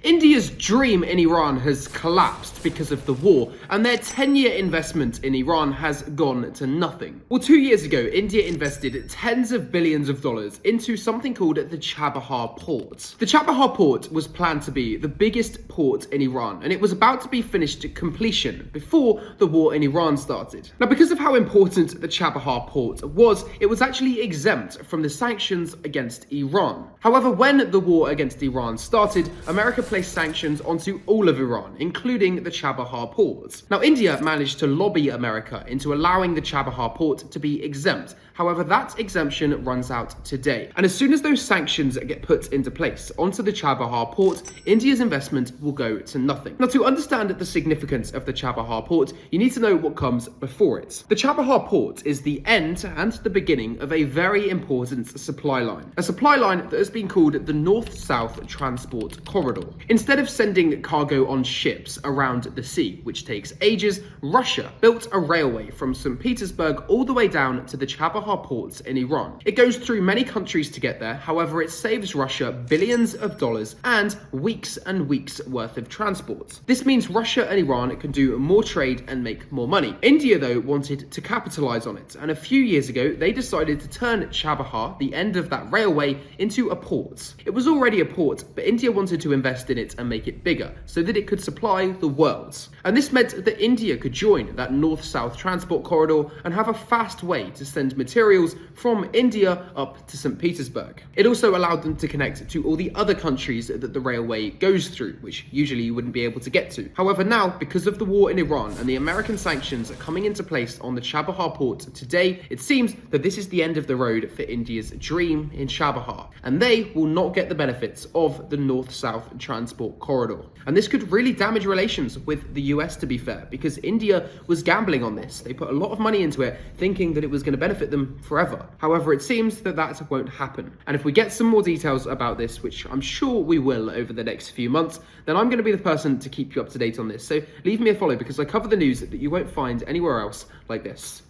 India's dream in Iran has collapsed because of the war, and their 10-year investment in Iran has gone to nothing. Well, 2 years ago, India invested tens of billions of dollars into something called the Chabahar port. The Chabahar port was planned to be the biggest port in Iran, and it was about to be finished to completion before the war in Iran started. Now, because of how important the Chabahar port was, it was actually exempt from the sanctions against Iran. However, when the war against Iran started, America placed sanctions onto all of Iran, including the Chabahar port. Now, India managed to lobby America into allowing the Chabahar port to be exempt. However, that exemption runs out today. And as soon as those sanctions get put into place onto the Chabahar port, India's investment will go to nothing. Now, to understand the significance of the Chabahar port, you need to know what comes before it. The Chabahar port is the end and the beginning of a very important supply line. A supply line that has been called the North-South Transport Corridor. Instead of sending cargo on ships around the sea, which takes ages, Russia built a railway from St. Petersburg all the way down to the Chabahar ports in Iran. It goes through many countries to get there, however, it saves Russia billions of dollars and weeks worth of transport. This means Russia and Iran can do more trade and make more money. India, though, wanted to capitalize on it, and a few years ago, they decided to turn Chabahar, the end of that railway, into a port. It was already a port, but India wanted to invest in it and make it bigger so that it could supply the world. And this meant that India could join that north-south transport corridor and have a fast way to send materials from India up to St. Petersburg. It also allowed them to connect to all the other countries that the railway goes through, which usually you wouldn't be able to get to. However, now, because of the war in Iran and the American sanctions coming into place on the Chabahar port today, it seems that this is the end of the road for India's dream in Chabahar, and they will not get the benefits of the north-south transport corridor. And this could really damage relations with the US, to be fair, because India was gambling on this. They put a lot of money into it, thinking that it was going to benefit them forever. However, it seems that that won't happen. And if we get some more details about this, which I'm sure we will over the next few months, then I'm going to be the person to keep you up to date on this. So leave me a follow, because I cover the news that you won't find anywhere else like this.